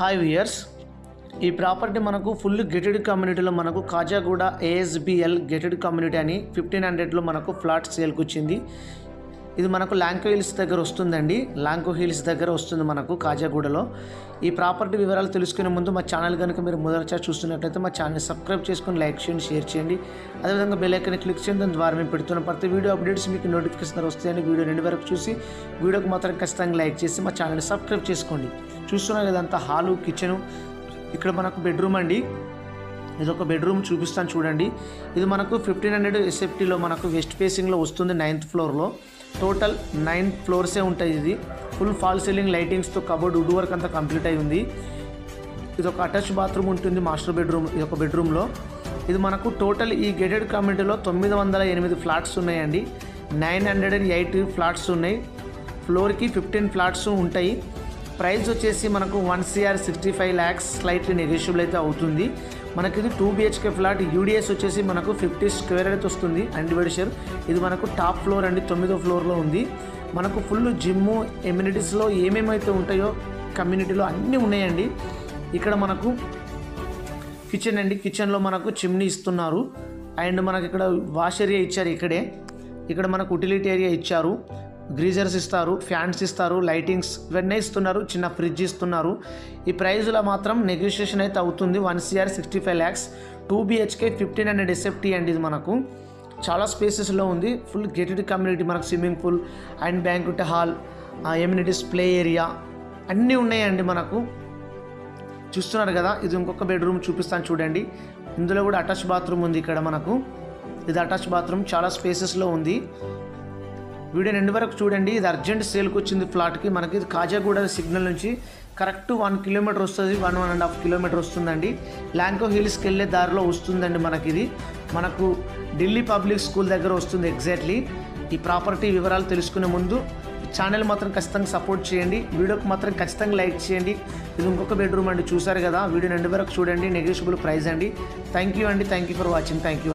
Hi viewers, ఈ property మనకు full gated కమ్యూనిటీలో మనకు కాజాగూడ ASBL గేటెడ్ కమ్యూనిటీ అని 1500లో మనకు ఫ్లాట్ సేల్కి వచ్చింది. ఇది మనకు లాంకో హిల్స్ దగ్గర వస్తుందండి. లాంకో హిల్స్ దగ్గర వస్తుంది మనకు కాజాగూడలో. ఈ ప్రాపర్టీ వివరాలు తెలుసుకునే ముందు మా ఛానల్ కనుక మీరు మొదటిసారి చూస్తున్నట్లయితే మా ఛానల్ సబ్స్క్రైబ్ చేసుకొని లైక్ చేయండి, షేర్ చేయండి. అదేవిధంగా బెల్ ఐకాన్ క్లిక్ చేయండి. దాని ద్వారా మేము పెడుతున్న ప్రతి వీడియో అప్డేట్స్ మీకు నోటిఫికేషన్ వస్తాయని వీడియో ఎండ్ వరకు చూసి వీడియోకి మాత్రం ఖచ్చితంగా లైక్ చేసి మా ఛానల్ సబ్స్క్రైబ్ చేసుకోండి. చూస్తున్నారు కదా, అంతా హాలు, కిచెను. ఇక్కడ మనకు బెడ్రూమ్ అండి. ఇది ఒక బెడ్రూమ్ చూపిస్తాను చూడండి. ఇది మనకు 1500 SFTలో మనకు వెస్ట్ ఫేసింగ్లో వస్తుంది. 9th ఫ్లోర్లో టోటల్ 9 ఫ్లోర్సే ఉంటాయి. ఇది ఫుల్ ఫాల్ సీలింగ్ లైటింగ్స్తో కబోర్డ్ వుడ్ వర్క్ అంతా కంప్లీట్ అయి ఉంది. ఇది ఒక అటాచ్ బాత్రూమ్ ఉంటుంది మాస్టర్ బెడ్రూమ్. ఇది ఒక బెడ్రూమ్లో ఇది మనకు టోటల్ ఈ గేటెడ్ కమ్యూనిటీలో 908 ఫ్లాట్స్ ఉన్నాయండి. 908 ఫ్లాట్స్ ఉన్నాయి. ఫ్లోర్కి 15 ఫ్లాట్స్ ఉంటాయి. ప్రైస్ వచ్చేసి మనకు 1,65 lakhs స్లైట్లీ నెగోషియబుల్ అయితే అవుతుంది. మనకి ఇది 2 BHK ఫ్లాట్. UDS వచ్చేసి మనకు 50 స్క్వేర్ అయితే వస్తుంది అన్డివైడెడ్. ఇది మనకు టాప్ ఫ్లోర్ అండి, 9వ ఫ్లోర్లో ఉంది. మనకు ఫుల్ జిమ్ ఎమ్యూనిటీస్లో ఏమేమైతే ఉంటాయో కమ్యూనిటీలో అన్నీ ఉన్నాయండి. ఇక్కడ మనకు కిచెన్ అండి. కిచెన్లో మనకు చిమ్నీ ఇస్తున్నారు. అండ్ మనకి ఇక్కడ వాష్ ఏరియా ఇచ్చారు. ఇక్కడ మనకు యుటిలిటీ ఏరియా ఇచ్చారు. గ్రీజర్స్ ఇస్తారు, ఫ్యాన్స్ ఇస్తారు, లైటింగ్స్ ఇవన్నీ ఇస్తున్నారు. చిన్న ఫ్రిడ్జ్ ఇస్తున్నారు. ఈ ప్రైజ్లో మాత్రం నెగోషియేషన్ అయితే అవుతుంది. 1,65 lakhs 2 BHK 1500 SFT అండి. ఇది మనకు చాలా స్పేసెస్లో ఉంది. Full gated community. మనకు swimming pool and banquet hall, amenities, play area అన్నీ ఉన్నాయండి. మనకు చూస్తున్నారు కదా. ఇది ఇంకొక బెడ్రూమ్ చూపిస్తాను చూడండి. ఇందులో కూడా అటాచ్ బాత్రూమ్ ఉంది. ఇక్కడ మనకు ఇది అటాచ్ బాత్రూమ్ చాలా స్పేసెస్లో ఉంది. వీడియో ఎండ్ వరకు చూడండి. ఇది అర్జెంట్ సేల్కి వచ్చింది ఫ్లాట్కి. మనకి ఇది కాజాగూడ సిగ్నల్ నుంచి కరెక్ట్ 1 kilometer వస్తుంది, 1.5 kilometer వస్తుందండి. లాంకో హిల్స్కి వెళ్ళే దారిలో వస్తుందండి. మనకు ఢిల్లీ పబ్లిక్ స్కూల్ దగ్గర వస్తుంది ఎగ్జాక్ట్లీ. ఈ ప్రాపర్టీ వివరాలు తెలుసుకునే ముందు ఛానల్ మాత్రం ఖచ్చితంగా సపోర్ట్ చేయండి. వీడియోకి మాత్రం ఖచ్చితంగా లైక్ చేయండి. ఇది ఇంకొక బెడ్రూమ్ అండి. చూసారు కదా. వీడియో ఎండ్ వరకు చూడండి. నెగోషియబుల్ ప్రైస్ అండి. థ్యాంక్ యూ అండి. Thank you for watching. Thank you.